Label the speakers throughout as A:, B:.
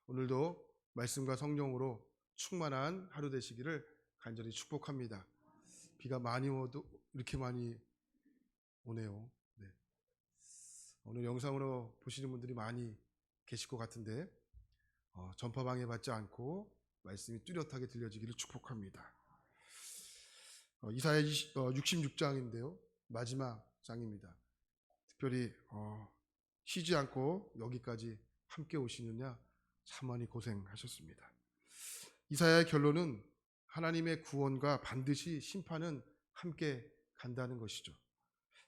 A: 오늘도 말씀과 성령으로 충만한 하루 되시기를 간절히 축복합니다. 비가 많이 오도 이렇게 많이 오네요. 네. 오늘 영상으로 보시는 분들이 많이 계실 것 같은데 전파 방해받지 않고 말씀이 뚜렷하게 들려지기를 축복합니다. 이사야 66장인데요. 마지막 장입니다. 특별히 쉬지 않고 여기까지 함께 오시느냐 참 많이 고생하셨습니다. 이사야의 결론은 하나님의 구원과 반드시 심판은 함께 간다는 것이죠.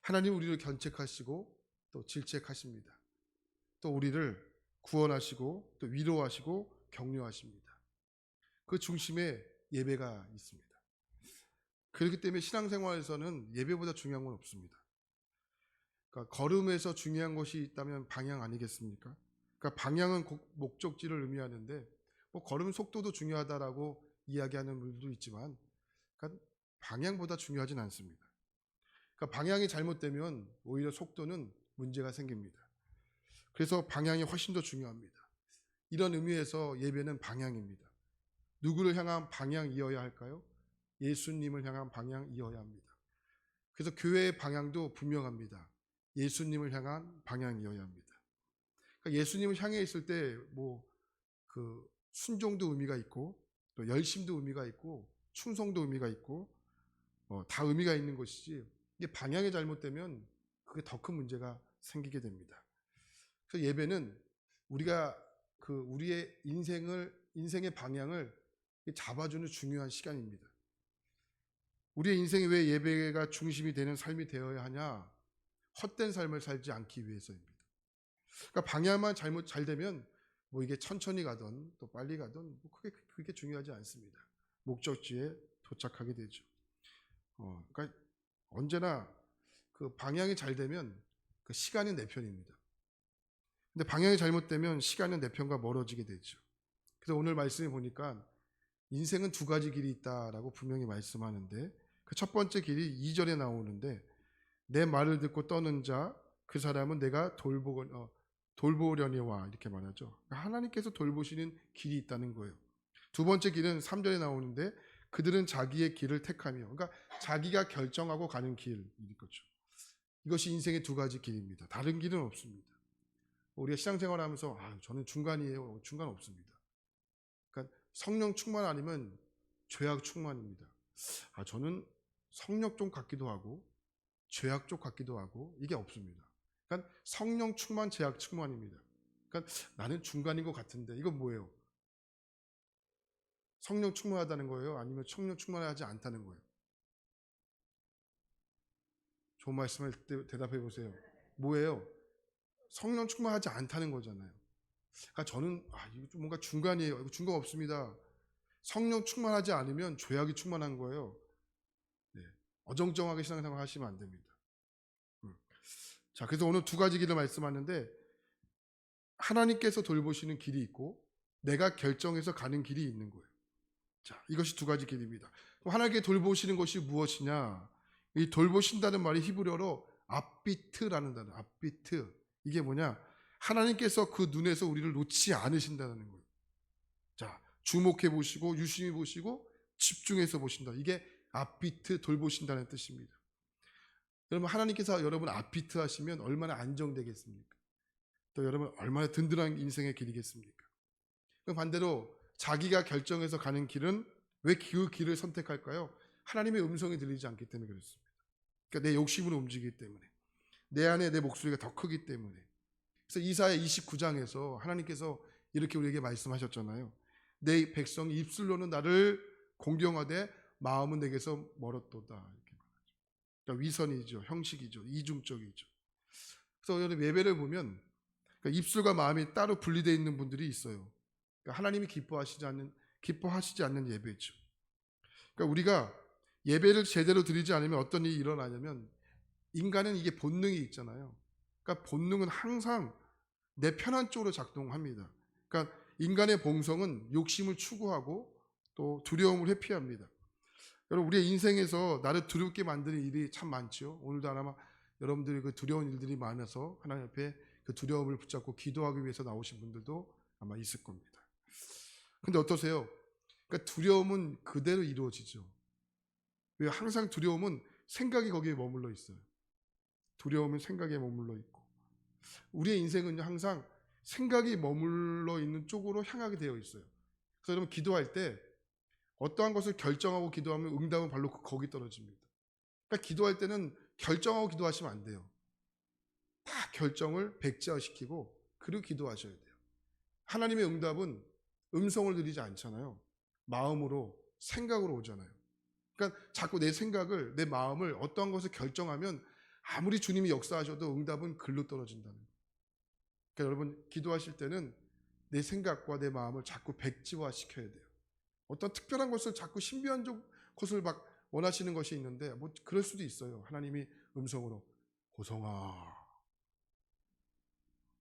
A: 하나님 우리를 견책하시고 또 질책하십니다. 또 우리를 구원하시고 또 위로하시고 격려하십니다. 그 중심에 예배가 있습니다. 그렇기 때문에 신앙생활에서는 예배보다 중요한 건 없습니다. 그러니까 걸음에서 중요한 것이 있다면 방향 아니겠습니까? 그러니까 방향은 목적지를 의미하는데 걸음 속도도 중요하다라고 이야기하는 분들도 있지만 그러니까 방향보다 중요하진 않습니다. 그러니까 방향이 잘못되면 오히려 속도는 문제가 생깁니다. 그래서 방향이 훨씬 더 중요합니다. 이런 의미에서 예배는 방향입니다. 누구를 향한 방향이어야 할까요? 예수님을 향한 방향이어야 합니다. 그래서 교회의 방향도 분명합니다. 예수님을 향한 방향이어야 합니다. 그러니까 예수님을 향해 있을 때 순종도 의미가 있고 또 열심도 의미가 있고 충성도 의미가 있고 다 의미가 있는 것이지 이게 방향이 잘못되면 그게 더 큰 문제가 생기게 됩니다. 그래서 예배는 우리가 우리의 인생의 방향을 잡아주는 중요한 시간입니다. 우리의 인생이 왜 예배가 중심이 되는 삶이 되어야 하냐? 헛된 삶을 살지 않기 위해서입니다. 그러니까 방향만 잘 되면 이게 천천히 가든 또 빨리 가든 그게 중요하지 않습니다. 목적지에 도착하게 되죠. 그러니까 언제나 그 방향이 잘 되면 그 시간이 내 편입니다. 근데 방향이 잘못되면 시간은 내 편과 멀어지게 되죠. 그래서 오늘 말씀에 보니까 인생은 두 가지 길이 있다라고 분명히 말씀하는데 그 첫 번째 길이 2절에 나오는데 내 말을 듣고 떠는 자 그 사람은 내가 돌보려니와 이렇게 말하죠. 하나님께서 돌보시는 길이 있다는 거예요. 두 번째 길은 3절에 나오는데 그들은 자기의 길을 택하며 그러니까 자기가 결정하고 가는 길인 거죠. 이것이 인생의 두 가지 길입니다. 다른 길은 없습니다. 우리가 신앙생활 하면서 저는 중간이에요. 중간 없습니다. 그러니까 성령 충만 아니면 죄악 충만입니다. 저는 성령 쪽 같기도 하고 죄악 쪽 같기도 하고 이게 없습니다. 그러니까 성령 충만, 죄악 충만입니다. 그러니까 나는 중간인 것 같은데 이건 뭐예요? 성령 충만하다는 거예요? 아니면 성령 충만하지 않다는 거예요? 좋은 말씀을 대답해 보세요. 뭐예요? 성령 충만하지 않다는 거잖아요. 그러니까 저는 이거 좀 뭔가 중간이에요. 이거 중간 없습니다. 성령 충만하지 않으면 죄악이 충만한 거예요. 네. 어정쩡하게 신앙생활 하시면 안 됩니다. 자, 그래서 오늘 두 가지 길을 말씀하는데 하나님께서 돌보시는 길이 있고 내가 결정해서 가는 길이 있는 거예요. 자, 이것이 두 가지 길입니다. 하나님께 돌보시는 것이 무엇이냐? 이 돌보신다는 말이 히브리어로 앞비트라는 단어, 앞비트. 이게 뭐냐? 하나님께서 그 눈에서 우리를 놓지 않으신다는 거예요. 자, 주목해 보시고 유심히 보시고 집중해서 보신다. 이게 앞비트 돌보신다는 뜻입니다. 여러분 하나님께서 여러분 앞비트 하시면 얼마나 안정되겠습니까? 또 여러분 얼마나 든든한 인생의 길이겠습니까? 그럼 반대로 자기가 결정해서 가는 길은 왜 그 길을 선택할까요? 하나님의 음성이 들리지 않기 때문에 그렇습니다. 그러니까 내 욕심으로 움직이기 때문에 내 안에 내 목소리가 더 크기 때문에. 그래서 이사야 29장에서 하나님께서 이렇게 우리에게 말씀하셨잖아요. 내 백성이 입술로는 나를 공경하되 마음은 내게서 멀었도다 이렇게 말하죠. 그러니까 위선이죠, 형식이죠, 이중적이죠. 그래서 여러분 예배를 보면 그러니까 입술과 마음이 따로 분리되어 있는 분들이 있어요. 그러니까 하나님이 기뻐하시지 않는 예배죠. 그러니까 우리가 예배를 제대로 드리지 않으면 어떤 일이 일어나냐면 인간은 이게 본능이 있잖아요. 그러니까 본능은 항상 내 편한 쪽으로 작동합니다. 그러니까 인간의 본성은 욕심을 추구하고 또 두려움을 회피합니다. 여러분 우리의 인생에서 나를 두렵게 만드는 일이 참 많죠. 오늘도 아마 여러분들이 그 두려운 일들이 많아서 하나님 앞에 그 두려움을 붙잡고 기도하기 위해서 나오신 분들도 아마 있을 겁니다. 근데 어떠세요? 그러니까 두려움은 그대로 이루어지죠. 왜 항상 두려움은 생각이 거기에 머물러 있어요. 두려움은 생각에 머물러 있고. 우리의 인생은 항상 생각이 머물러 있는 쪽으로 향하게 되어 있어요. 그래서 여러분 기도할 때 어떠한 것을 결정하고 기도하면 응답은 바로 거기 떨어집니다. 그러니까 기도할 때는 결정하고 기도하시면 안 돼요. 다 결정을 백지화시키고 그리고 기도하셔야 돼요. 하나님의 응답은 음성을 들리지 않잖아요. 마음으로, 생각으로 오잖아요. 그러니까 자꾸 내 생각을, 내 마음을 어떠한 것을 결정하면 아무리 주님이 역사하셔도 응답은 글로 떨어진다는 거예요. 그러니까 여러분 기도하실 때는 내 생각과 내 마음을 자꾸 백지화시켜야 돼요. 어떤 특별한 것을 자꾸 신비한 것을 막 원하시는 것이 있는데 뭐 그럴 수도 있어요. 하나님이 음성으로 고성아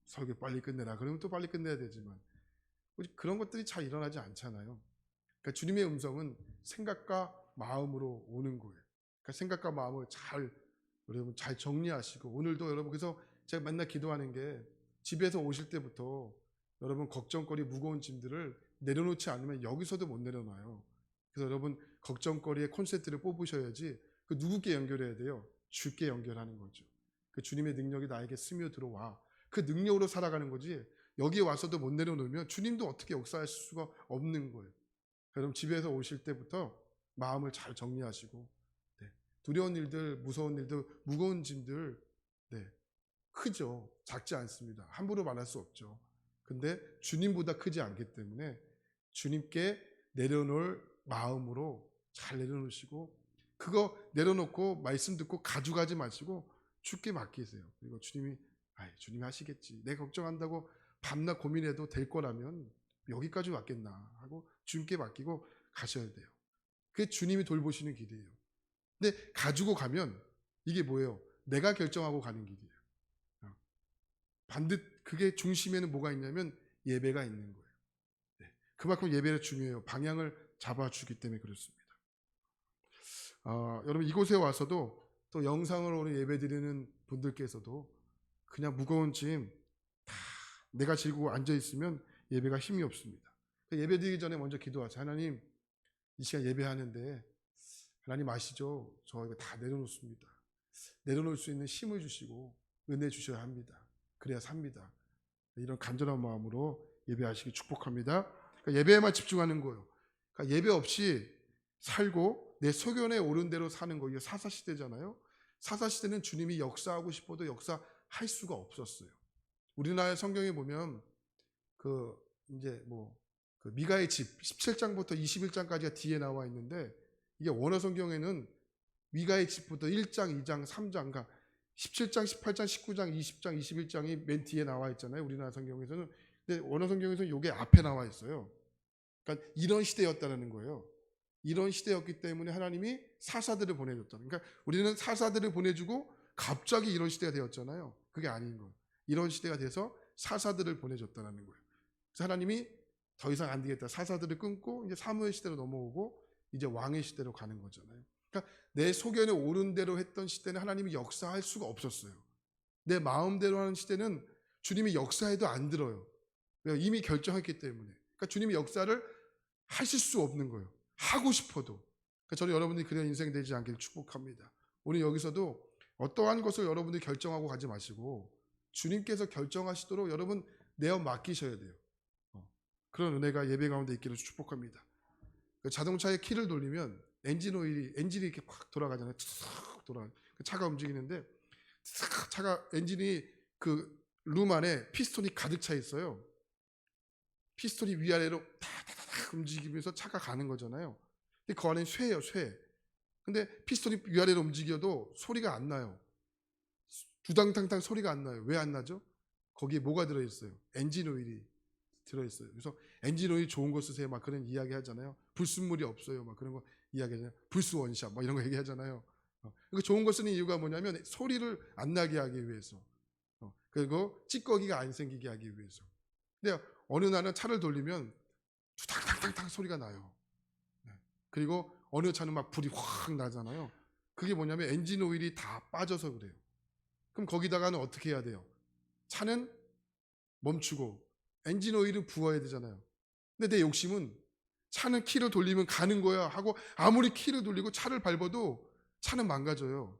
A: 설교 빨리 끝내라. 그러면 또 빨리 끝내야 되지만 그런 것들이 잘 일어나지 않잖아요. 그러니까 주님의 음성은 생각과 마음으로 오는 거예요. 그러니까 생각과 마음을 여러분 잘 정리하시고 오늘도 여러분 그래서 제가 맨날 기도하는 게 집에서 오실 때부터 여러분 걱정거리 무거운 짐들을 내려놓지 않으면 여기서도 못 내려놔요. 그래서 여러분 걱정거리의 콘센트를 뽑으셔야지 그 누구께 연결해야 돼요? 주께 연결하는 거죠. 그 주님의 능력이 나에게 스며들어와 그 능력으로 살아가는 거지 여기에 와서도 못 내려놓으면 주님도 어떻게 역사하실 수가 없는 거예요. 여러분 집에서 오실 때부터 마음을 잘 정리하시고 네. 두려운 일들, 무서운 일들, 무거운 짐들 네. 크죠. 작지 않습니다. 함부로 말할 수 없죠. 근데 주님보다 크지 않기 때문에 주님께 내려놓을 마음으로 잘 내려놓으시고 그거 내려놓고 말씀 듣고 가져가지 마시고 주께 맡기세요. 그리고 주님이 하시겠지. 내 걱정한다고 밤낮 고민해도 될 거라면 여기까지 왔겠나 하고 주님께 맡기고 가셔야 돼요. 그게 주님이 돌보시는 길이에요. 근데 가지고 가면 이게 뭐예요? 내가 결정하고 가는 길이에요. 그게 중심에는 뭐가 있냐면 예배가 있는 거예요. 네. 그만큼 예배가 중요해요. 방향을 잡아주기 때문에 그렇습니다. 여러분 이곳에 와서도 또 영상으로 오는 예배 드리는 분들께서도 그냥 무거운 짐 다 내가 지고 앉아 있으면 예배가 힘이 없습니다. 예배 드리기 전에 먼저 기도하세요. 하나님 이 시간 예배하는데 하나님 아시죠? 저 이거 다 내려놓습니다. 내려놓을 수 있는 힘을 주시고 은혜 주셔야 합니다. 그래야 삽니다. 이런 간절한 마음으로 예배하시기 축복합니다. 그러니까 예배에만 집중하는 거예요. 그러니까 예배 없이 살고 내 소견에 오른 대로 사는 거. 이게 사사시대잖아요. 사사시대는 주님이 역사하고 싶어도 역사할 수가 없었어요. 우리나라 성경에 보면 그 미가의 집 17장부터 21장까지가 뒤에 나와 있는데 이게 원어 성경에는 미가의 집부터 1장, 2장, 3장, 그러니까 17장, 18장, 19장, 20장, 21장이 맨 뒤에 나와 있잖아요. 우리나라 성경에서는. 근데 원어 성경에서는 이게 앞에 나와 있어요. 그러니까 이런 시대였다는 거예요. 이런 시대였기 때문에 하나님이 사사들을 보내줬다. 그러니까 우리는 사사들을 보내주고 갑자기 이런 시대가 되었잖아요. 그게 아닌 거예요. 이런 시대가 돼서 사사들을 보내줬다는 거예요. 그래서 하나님이 더 이상 안 되겠다. 사사들을 끊고 이제 사무엘 시대로 넘어오고 이제 왕의 시대로 가는 거잖아요. 그러니까 내 소견에 오른 대로 했던 시대는 하나님이 역사할 수가 없었어요. 내 마음대로 하는 시대는 주님이 역사해도 안 들어요. 이미 결정했기 때문에. 그러니까 주님이 역사를 하실 수 없는 거예요. 하고 싶어도. 그러니까 저는 여러분들이 그런 인생 되지 않기를 축복합니다. 오늘 여기서도 어떠한 것을 여러분들이 결정하고 가지 마시고 주님께서 결정하시도록 여러분 내어 맡기셔야 돼요. 그런 은혜가 예배 가운데 있기를 축복합니다. 자동차의 키를 돌리면 엔진이 이렇게 확 돌아가잖아요. 탁 돌아. 차가 움직이는데 차가 엔진이 그 룸 안에 피스톤이 가득 차 있어요. 피스톤이 위아래로 다다다닥 움직이면서 차가 가는 거잖아요. 근데 그 안에 쇠예요, 쇠. 근데 피스톤이 위아래로 움직여도 소리가 안 나요. 두당탕탕 소리가 안 나요. 왜 안 나죠? 거기에 뭐가 들어있어요? 엔진 오일이 들어있어요. 그래서 엔진 오일 좋은 거 쓰세요. 막 그런 이야기 하잖아요. 불순물이 없어요. 막 그런 거 이야기하잖아요. 불수 원샷 막 이런 거 얘기하잖아요. 그 좋은 거 쓰는 이유가 뭐냐면 소리를 안 나게 하기 위해서. 그리고 찌꺼기가 안 생기게 하기 위해서. 근데 어느 날은 차를 돌리면 탕탕탕탕 소리가 나요. 그리고 어느 차는 막 불이 확 나잖아요. 그게 뭐냐면 엔진 오일이 다 빠져서 그래요. 그럼 거기다가는 어떻게 해야 돼요? 차는 멈추고 엔진 오일은 부어야 되잖아요. 근데 내 욕심은 차는 키를 돌리면 가는 거야 하고 아무리 키를 돌리고 차를 밟아도 차는 망가져요.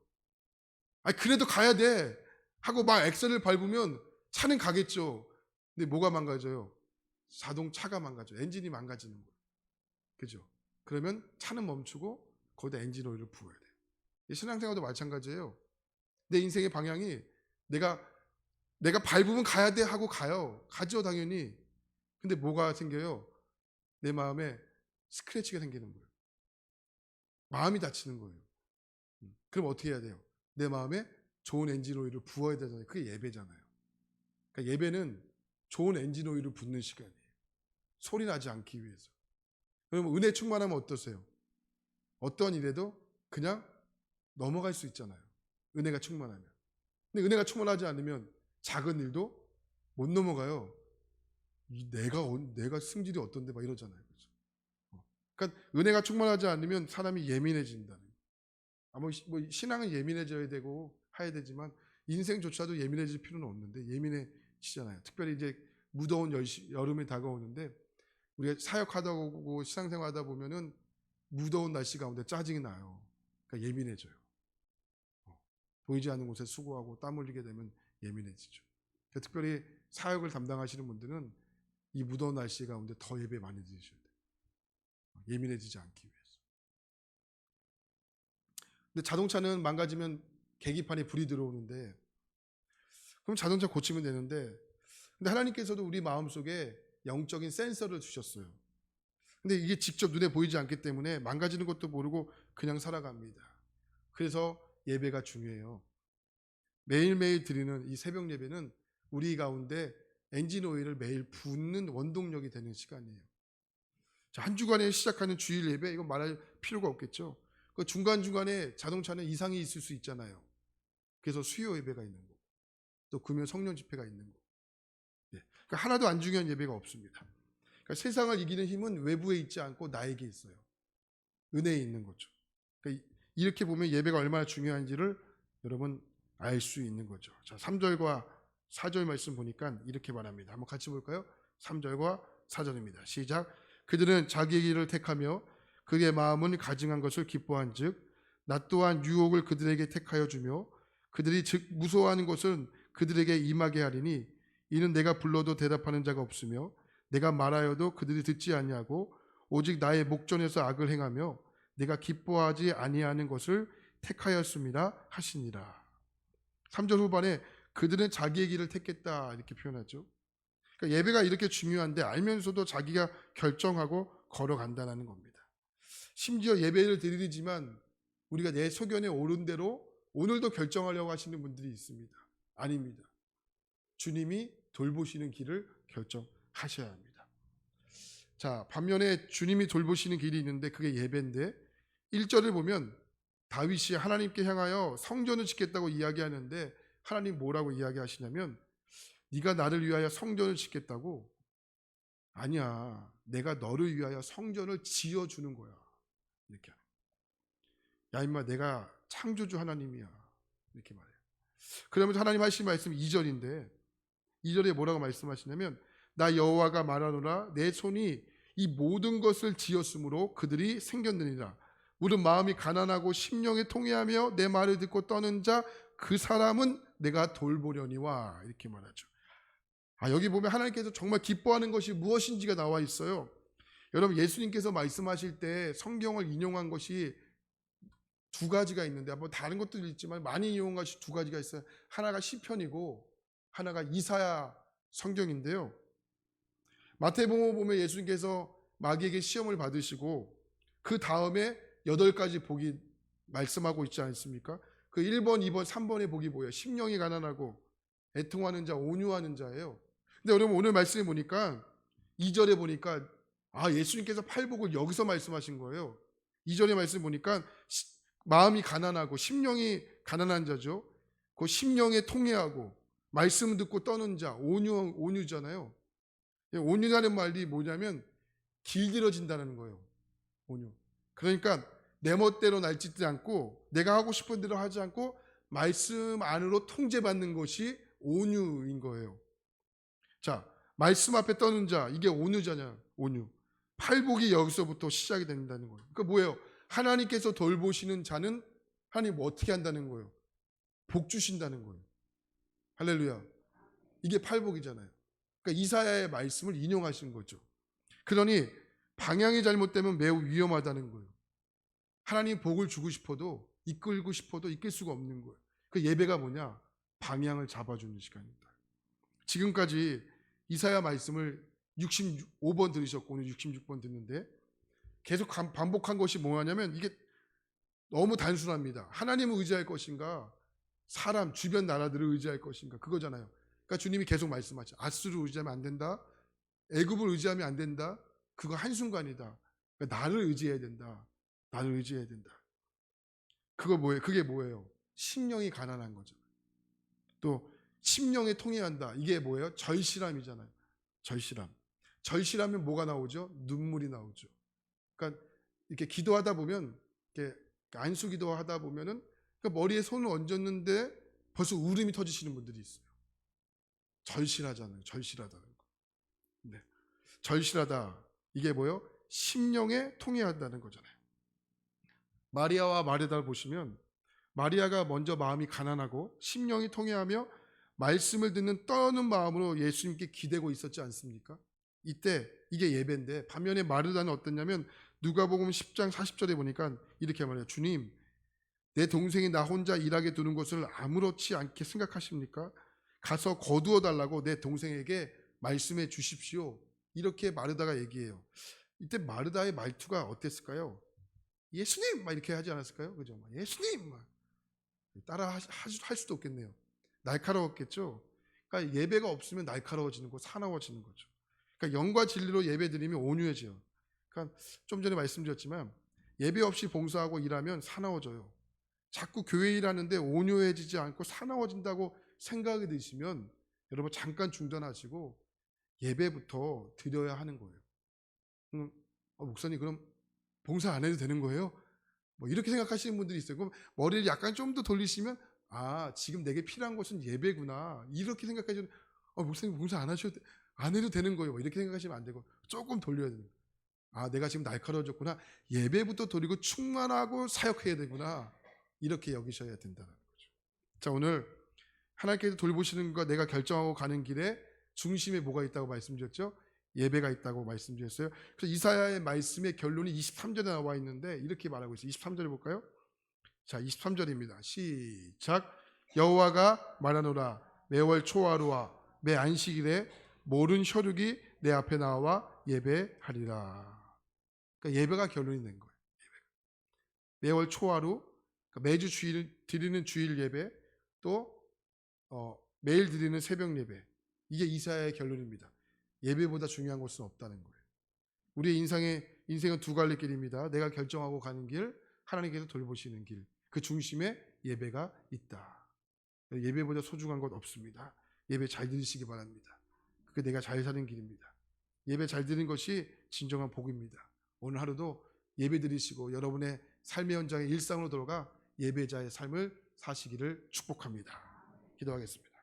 A: 아니 그래도 가야 돼 하고 막 엑셀을 밟으면 차는 가겠죠. 근데 뭐가 망가져요? 자동차가 망가져요. 엔진이 망가지는 거예요. 그죠? 그러면 차는 멈추고 거기다 엔진 오일을 부어야 돼요. 신앙생활도 마찬가지예요. 내 인생의 방향이 내가 밟으면 가야 돼 하고 가요. 가죠 당연히. 근데 뭐가 생겨요? 내 마음에 스크래치가 생기는 거예요. 마음이 다치는 거예요. 그럼 어떻게 해야 돼요? 내 마음에 좋은 엔진 오일을 부어야 되잖아요. 그게 예배잖아요. 그러니까 예배는 좋은 엔진 오일을 붓는 시간이에요. 소리 나지 않기 위해서. 그러면 은혜 충만하면 어떠세요? 어떤 일에도 그냥 넘어갈 수 있잖아요. 은혜가 충만하면. 근데 은혜가 충만하지 않으면 작은 일도 못 넘어가요. 내가 승질이 어떤데 막 이러잖아요. 그렇죠? 그러니까 은혜가 충만하지 않으면 사람이 예민해진다는 거예요. 뭐 신앙은 예민해져야 되고 해야 되지만 인생조차도 예민해질 필요는 없는데 예민해지잖아요. 특별히 이제 무더운 여름이 다가오는데 우리가 사역하다 보고 신앙생활하다 보면은 무더운 날씨 가운데 짜증이 나요. 그러니까 예민해져요. 보이지 않는 곳에 수고하고 땀 흘리게 되면 예민해지죠. 그러니까 특별히 사역을 담당하시는 분들은 이 무더운 날씨 가운데 더 예배 많이 드리셔야 돼요. 예민해지지 않기 위해서. 근데 자동차는 망가지면 계기판에 불이 들어오는데 그럼 자동차 고치면 되는데 근데 하나님께서도 우리 마음속에 영적인 센서를 주셨어요. 근데 이게 직접 눈에 보이지 않기 때문에 망가지는 것도 모르고 그냥 살아갑니다. 그래서 예배가 중요해요. 매일매일 드리는 이 새벽 예배는 우리 가운데 엔진 오일을 매일 붓는 원동력이 되는 시간이에요. 자, 한 주간에 시작하는 주일 예배 이거 말할 필요가 없겠죠. 그 중간중간에 자동차는 이상이 있을 수 있잖아요. 그래서 수요 예배가 있는 거고 또 금요 성령 집회가 있는 거고 그러니까 하나도 안 중요한 예배가 없습니다. 그러니까 세상을 이기는 힘은 외부에 있지 않고 나에게 있어요. 은혜에 있는 거죠. 그러니까 이렇게 보면 예배가 얼마나 중요한지를 여러분 알 수 있는 거죠. 자, 3절과 4절 말씀 보니까 이렇게 말합니다. 한번 같이 볼까요? 3절과 4절입니다. 시작. 그들은 자기의 길을 택하며 그의 마음은 가증한 것을 기뻐한즉 나 또한 유혹을 그들에게 택하여 주며 그들이 즉 무서워하는 것은 그들에게 임하게 하리니 이는 내가 불러도 대답하는 자가 없으며 내가 말하여도 그들이 듣지 아니하고 오직 나의 목전에서 악을 행하며 내가 기뻐하지 아니하는 것을 택하였습니다 하시니라. 3절 후반에 그들은 자기의 길을 택했다 이렇게 표현하죠. 그러니까 예배가 이렇게 중요한데 알면서도 자기가 결정하고 걸어간다는 겁니다. 심지어 예배를 드리지만 우리가 내 소견에 옳은 대로 오늘도 결정하려고 하시는 분들이 있습니다. 아닙니다. 주님이 돌보시는 길을 결정하셔야 합니다. 자, 반면에 주님이 돌보시는 길이 있는데 그게 예배인데 1절을 보면 다윗이 하나님께 향하여 성전을 짓겠다고 이야기하는데 하나님 뭐라고 이야기하시냐면 네가 나를 위하여 성전을 짓겠다고? 아니야. 내가 너를 위하여 성전을 지어주는 거야. 이렇게 하는 거야. 야 임마 내가 창조주 하나님이야. 이렇게 말해요. 그러면서 하나님 하신 말씀이 2절인데 2절에 뭐라고 말씀하시냐면 나 여호와가 말하노라 내 손이 이 모든 것을 지었으므로 그들이 생겼느니라. 무릇 마음이 가난하고 심령이 통회하며 내 말을 듣고 떠는 자 그 사람은 내가 돌보려니와 이렇게 말하죠. 여기 보면 하나님께서 정말 기뻐하는 것이 무엇인지가 나와 있어요. 여러분 예수님께서 말씀하실 때 성경을 인용한 것이 두 가지가 있는데 뭐 다른 것도 있지만 많이 인용한 것이 두 가지가 있어요. 하나가 시편이고 하나가 이사야 성경인데요. 마태복음 보면 예수님께서 마귀에게 시험을 받으시고 그 다음에 8가지 복이 말씀하고 있지 않습니까? 그 1번, 2번, 3번의 복이 뭐예요? 심령이 가난하고 애통하는 자, 온유하는 자예요. 근데 여러분 오늘 말씀해 보니까 2절에 보니까 예수님께서 팔복을 여기서 말씀하신 거예요. 2절의 말씀 보니까 마음이 가난하고 심령이 가난한 자죠. 그 심령에 통회하고 말씀 듣고 떠는 자, 온유잖아요. 온유라는 말이 뭐냐면 길들여진다는 거예요. 온유. 그러니까 내 멋대로 날뛰지 않고 내가 하고 싶은 대로 하지 않고 말씀 안으로 통제받는 것이 온유인 거예요. 자, 말씀 앞에 떠는 자, 이게 온유자냐, 온유. 팔복이 여기서부터 시작이 된다는 거예요. 그러니까 뭐예요? 하나님께서 돌보시는 자는 하나님 어떻게 한다는 거예요? 복 주신다는 거예요. 할렐루야. 이게 팔복이잖아요. 그러니까 이사야의 말씀을 인용하신 거죠. 그러니 방향이 잘못되면 매우 위험하다는 거예요. 하나님 복을 주고 싶어도 이끌고 싶어도 이끌 수가 없는 거예요. 그 예배가 뭐냐? 방향을 잡아주는 시간입니다. 지금까지 이사야 말씀을 65번 들으셨고 오늘 66번 듣는데 계속 반복한 것이 뭐냐면 이게 너무 단순합니다. 하나님을 의지할 것인가 사람 주변 나라들을 의지할 것인가 그거잖아요. 그러니까 주님이 계속 말씀하죠. 아수를 의지하면 안 된다. 애굽을 의지하면 안 된다. 그거 한순간이다. 그러니까 나를 의지해야 된다. 나를 의지해야 된다. 그거 뭐예요? 그게 뭐예요? 심령이 가난한 거죠. 또 심령에 통해한다. 이게 뭐예요? 절실함이잖아요. 절실함. 절실하면 뭐가 나오죠? 눈물이 나오죠. 그러니까 이렇게 기도하다 보면 이렇게 안수 기도하다 보면은 그러니까 머리에 손을 얹었는데 벌써 울음이 터지시는 분들이 있어요. 절실하잖아요. 절실하다는 거. 네. 절실하다. 이게 뭐예요? 심령에 통해한다는 거잖아요. 마리아와 마르다를 보시면 마리아가 먼저 마음이 가난하고 심령이 통해하며 말씀을 듣는 떠는 마음으로 예수님께 기대고 있었지 않습니까? 이때 이게 예배인데 반면에 마르다는 어떠냐면 누가복음 10장 40절에 보니까 이렇게 말해요. 주님, 내 동생이 나 혼자 일하게 두는 것을 아무렇지 않게 생각하십니까? 가서 거두어 달라고 내 동생에게 말씀해 주십시오. 이렇게 마르다가 얘기해요. 이때 마르다의 말투가 어땠을까요? 예수님! 막 이렇게 하지 않았을까요? 그죠? 예수님! 막 따라 할 수도 없겠네요. 날카로웠겠죠? 그러니까 예배가 없으면 날카로워지는 거, 사나워지는 거죠. 그러니까 영과 진리로 예배 드리면 온유해져요. 그러니까 좀 전에 말씀드렸지만 예배 없이 봉사하고 일하면 사나워져요. 자꾸 교회 일하는데 온유해지지 않고 사나워진다고 생각이 드시면 여러분 잠깐 중단하시고 예배부터 드려야 하는 거예요. 목사님 그럼 봉사 안 해도 되는 거예요? 뭐 이렇게 생각하시는 분들이 있어요. 그럼 머리를 약간 좀 더 돌리시면 지금 내게 필요한 것은 예배구나 이렇게 생각하시면 목사님 봉사 안 해도 되는 거예요. 뭐 이렇게 생각하시면 안 되고 조금 돌려야 되는 거예요. 내가 지금 날카로워졌구나. 예배부터 돌리고 충만하고 사역해야 되구나. 이렇게 여기셔야 된다는 거죠. 자, 오늘 하나님께서 돌보시는 것과 내가 결정하고 가는 길에 중심에 뭐가 있다고 말씀드렸죠? 예배가 있다고 말씀드렸어요. 그래서 이사야의 말씀의 결론이 23절에 나와 있는데 이렇게 말하고 있어요. 23절에 볼까요? 자, 23절입니다. 시작. 여호와가 말하노라. 매월 초하루와 매 안식일에 모든 혈육이 내 앞에 나와 예배하리라. 그러니까 예배가 결론이 된 거예요. 매월 초하루, 그러니까 매주 주일 드리는 주일 예배, 또 매일 드리는 새벽 예배. 이게 이사야의 결론입니다. 예배보다 중요한 것은 없다는 거예요. 우리의 인생은 두 갈래 길입니다. 내가 결정하고 가는 길, 하나님께서 돌보시는 길. 그 중심에 예배가 있다. 예배보다 소중한 것 없습니다. 예배 잘 드리시기 바랍니다. 그게 내가 잘 사는 길입니다. 예배 잘 드리는 것이 진정한 복입니다. 오늘 하루도 예배 드리시고 여러분의 삶의 현장의 일상으로 돌아가 예배자의 삶을 사시기를 축복합니다. 기도하겠습니다.